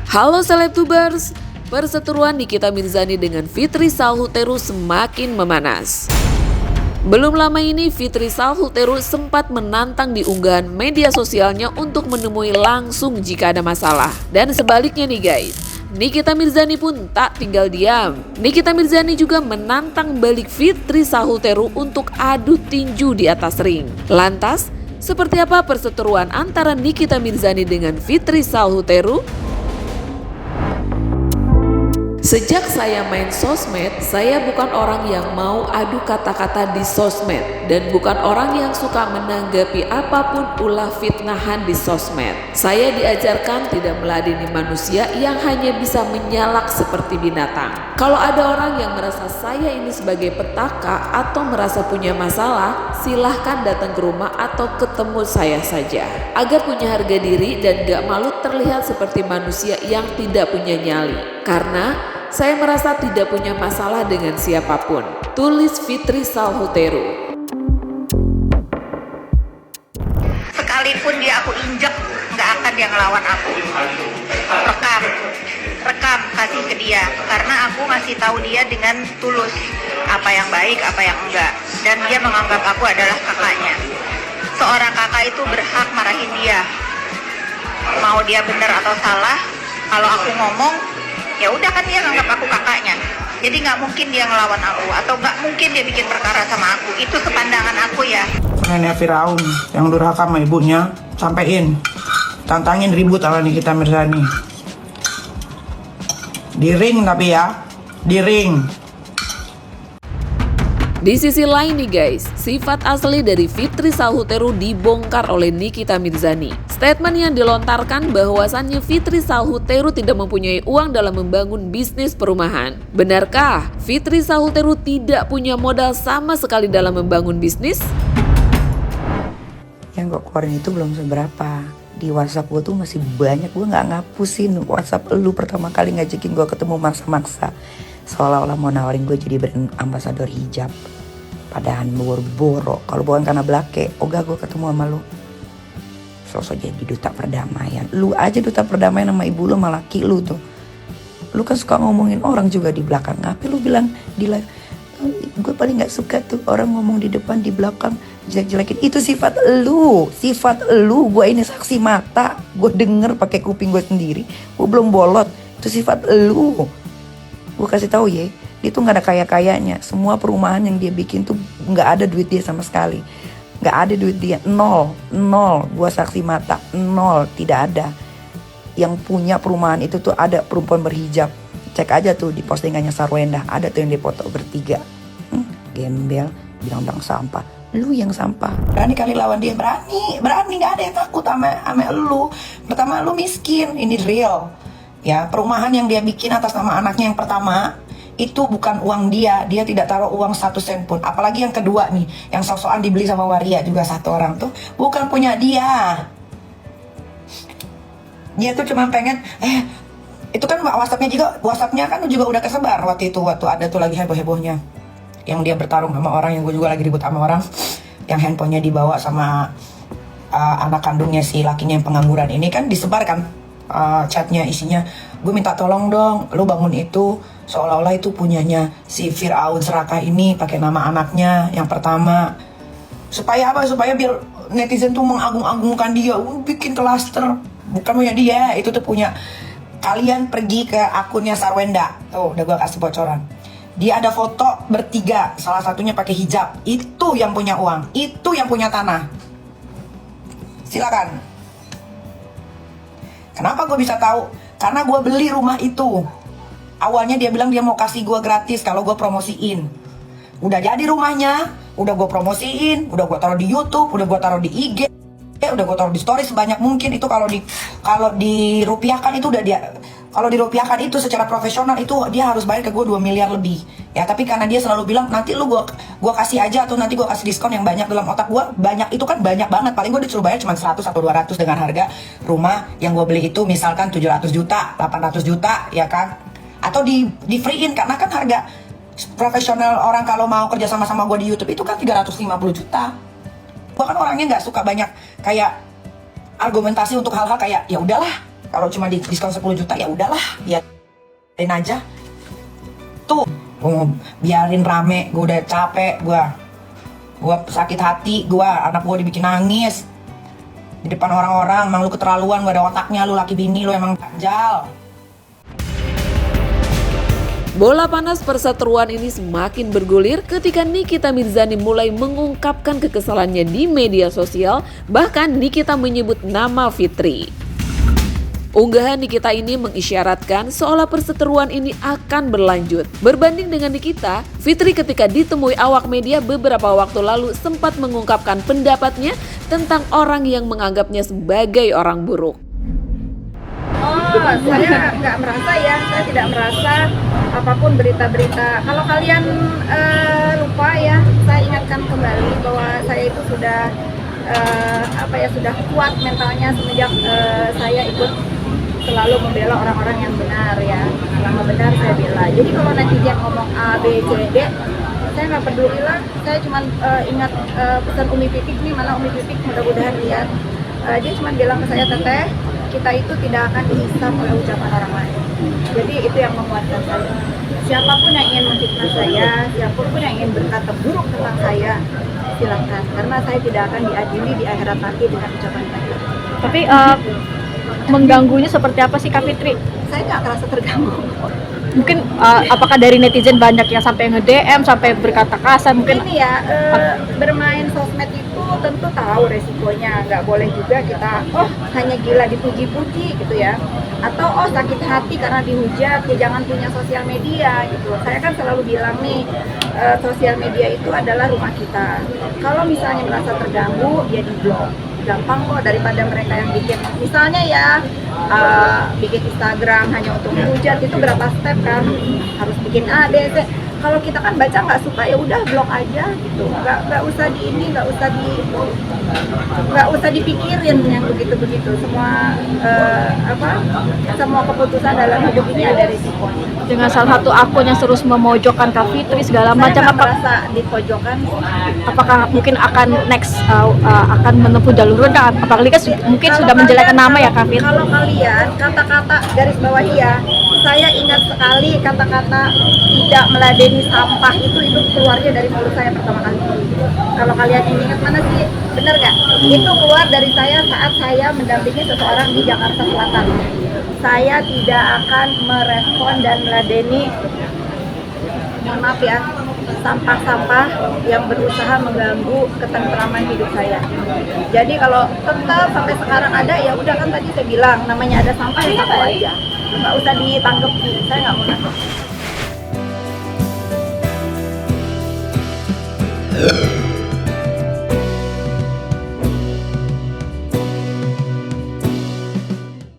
Halo Selebtubers, perseteruan Nikita Mirzani dengan Fitri Salhuteru semakin memanas. Belum lama ini Fitri Salhuteru sempat menantang di unggahan media sosialnya untuk menemui langsung jika ada masalah. Dan sebaliknya nih guys, Nikita Mirzani pun tak tinggal diam. Nikita Mirzani juga menantang balik Fitri Salhuteru untuk adu tinju di atas ring. Lantas, seperti apa perseteruan antara Nikita Mirzani dengan Fitri Salhuteru? Sejak saya main sosmed, saya bukan orang yang mau adu kata-kata di sosmed dan bukan orang yang suka menanggapi apapun ulah fitnahan di sosmed. Saya diajarkan tidak meladeni manusia yang hanya bisa menyalak seperti binatang. Kalau ada orang yang merasa saya ini sebagai petaka atau merasa punya masalah, silahkan datang ke rumah atau ketemu saya saja. Agar punya harga diri dan gak malu terlihat seperti manusia yang tidak punya nyali. Karena saya merasa tidak punya masalah dengan siapapun. Tulis Fitri Salhuteru. Sekalipun dia aku injek, nggak akan dia ngelawan aku. Rekam, kasih ke dia. Karena aku ngasih tahu dia dengan tulus apa yang baik, apa yang enggak. Dan dia menganggap aku adalah kakaknya. Seorang kakak itu berhak marahin dia. Mau dia benar atau salah, kalau aku ngomong, ya udah kan dia nganggap aku kakaknya. Jadi nggak mungkin dia ngelawan aku atau nggak mungkin dia bikin perkara sama aku. Itu sepandangan aku ya. Nenek Firaun yang durhaka sama ibunya, sampein, tantangin ribut sama Nikita Mirzani. Di ring tapi ya, di ring. Di sisi lain nih guys, sifat asli dari Fitri Salhuteru dibongkar oleh Nikita Mirzani. Statement yang dilontarkan bahwasannya Fitri Salhuteru tidak mempunyai uang dalam membangun bisnis perumahan. Benarkah Fitri Salhuteru tidak punya modal sama sekali dalam membangun bisnis? Yang gue keluarin itu belum seberapa. Di WhatsApp gue tuh masih banyak, gue gak ngapusin WhatsApp lu pertama kali ngajakin gue ketemu maksa-maksa. Seolah-olah mau nawarin gue jadi brand ambasador hijab. Padahal boro-boro. Kalau bukan karena Blake, ogah gue ketemu sama lu. Sosok jadi duta perdamaian. Lu aja duta perdamaian sama ibu lu sama laki lu tuh. Lu kan suka ngomongin orang juga di belakang. Ngapain lu bilang di live? Gue paling gak suka tuh orang ngomong di depan, di belakang jelek-jelekin. Itu sifat lu. Sifat lu. Gue ini saksi mata. Gue denger pakai kuping gue sendiri. Gue belum bolot. Itu sifat lu. Gue kasih tahu ya, dia tuh nggak ada kaya-kayanya. Semua perumahan yang dia bikin tuh nggak ada duit dia sama sekali. Nggak ada duit dia, nol. Gue saksi mata, nol, tidak ada. Yang punya perumahan itu tuh ada perempuan berhijab. Cek aja tuh di postingannya Sarwenda, ada tuh yang dipoto bertiga. Gembel, bilang sampah. Lu yang sampah. Berani kali lawan dia, berani nggak ada yang takut sama lu. Pertama lu miskin, ini real. Ya, perumahan yang dia bikin atas nama anaknya yang pertama itu bukan uang dia tidak taruh uang 1 sen pun. Apalagi yang kedua nih, yang sok-sokan dibeli sama waria juga satu orang tuh bukan punya dia. Dia tuh cuma pengen itu kan WhatsAppnya kan juga udah kesebar waktu ada tuh lagi heboh-hebohnya yang dia bertarung sama orang, yang gue juga lagi ribut sama orang yang handphonenya dibawa sama anak kandungnya si lakinya yang pengangguran ini, kan disebar kan chatnya isinya, gue minta tolong dong, lu bangun itu seolah-olah itu punyanya si Firaun serakah ini pakai nama anaknya yang pertama. Supaya apa? Supaya biar netizen tuh mengagung-agungkan dia, bikin klaster. Bukan punya dia, itu tuh punya. Kalian pergi ke akunnya Sarwenda, tuh udah gue kasih bocoran. Dia ada foto bertiga, salah satunya pakai hijab. Itu yang punya uang, itu yang punya tanah. Silakan. Kenapa gue bisa tahu? Karena gue beli rumah itu. Awalnya dia bilang dia mau kasih gue gratis kalau gue promosiin. Udah jadi rumahnya, udah gue promosiin, udah gue taruh di YouTube, udah gue taruh di IG, udah gue taruh di story sebanyak mungkin. Itu kalau dirupiahkan itu udah dia. Kalau dirupiahkan itu secara profesional itu dia harus bayar ke gue 2 miliar lebih. Ya tapi karena dia selalu bilang nanti lu gue kasih aja atau nanti gue kasih diskon yang banyak, dalam otak gue banyak itu kan banyak banget. Paling gue disuruh bayar cuma 100 atau 200 dengan harga rumah yang gue beli itu misalkan 700 juta, 800 juta ya kan. Atau di free-in karena kan harga profesional orang kalau mau kerja sama gue di YouTube itu kan 350 juta. Gue kan orangnya nggak suka banyak kayak argumentasi untuk hal-hal kayak ya udahlah Kalau cuma di diskon 10 juta ya udahlah, biarin aja. Tuh, gue mau biarin rame, gue udah capek, gue sakit hati, anak gue dibikin nangis di depan orang-orang. Emang lu keterlaluan, gak ada otaknya, lu laki bini, lu emang dajal. Bola panas perseteruan ini semakin bergulir ketika Nikita Mirzani mulai mengungkapkan kekesalannya di media sosial, bahkan Nikita menyebut nama Fitri. Unggahan Nikita ini mengisyaratkan seolah perseteruan ini akan berlanjut. Berbanding dengan Nikita, Fitri ketika ditemui awak media beberapa waktu lalu sempat mengungkapkan pendapatnya tentang orang yang menganggapnya sebagai orang buruk. Saya nggak merasa ya, saya tidak merasa apapun berita-berita. Kalau kalian lupa ya, saya ingatkan kembali bahwa saya itu sudah sudah kuat mentalnya semenjak saya ikut selalu membela orang-orang yang benar ya. Selama benar saya bela. Jadi kalau netizen ngomong A, B, C, D, saya nggak peduli lah. Saya cuma ingat pesan Umi Pipik nih, mana Umi Pipik mudah-mudahan lihat. Dia cuma bilang ke saya, Teteh, kita itu tidak akan dihisap oleh ucapan orang lain. Jadi itu yang menguatkan saya. Siapapun yang ingin memfitnah saya, siapapun yang ingin berkata buruk tentang saya, silakan. Karena saya tidak akan diadili di akhirat nanti dengan ucapan mereka. Tapi mengganggunya seperti apa sih Kak Fitri? Saya nggak merasa terganggu. Mungkin apakah dari netizen banyak yang sampai nge-DM, sampai berkata kasar mungkin? Ini ya, bermain sosmed itu tentu tahu resikonya. Nggak boleh juga kita, hanya gila dipuji-puji gitu ya. Atau sakit hati karena dihujat, ya jangan punya sosial media gitu. Saya kan selalu bilang nih, sosial media itu adalah rumah kita. Kalau misalnya merasa terganggu, ya di-blok. Gampang kok daripada mereka yang bikin, misalnya ya bikin Instagram hanya untuk menghujat, itu berapa step kan, harus bikin A, B, C. Kalau kita kan baca nggak suka, ya udah blok aja gitu, nggak usah di ini, nggak usah dipikirin yang begitu semua semua keputusan dalam hidup ini ada risikonya. Dengan salah satu akun yang terus memojokkan Kak Fitri segala macam, saya merasa dipojokkan. apakah mungkin akan next akan menempuh jalur rendah, apalagi kan mungkin sudah menjelekkan nama ya Kak Fitri? Kalau kalian kata-kata garis bawahi ya, saya ingat sekali kata-kata tidak meladeni sampah itu keluarnya dari mulut saya pertama kali. Kalau kalian ingat, mana sih, bener nggak? Itu keluar dari saya saat saya mendampingi seseorang di Jakarta Selatan. Saya tidak akan merespon dan meladeni, mohon maaf ya, sampah-sampah yang berusaha mengganggu ketentraman hidup saya. Jadi kalau tetap sampai sekarang ada, ya udah, kan tadi saya bilang namanya ada sampah, ya sampah aja, nggak usah ditanggapi. Saya nggak mau nangkep.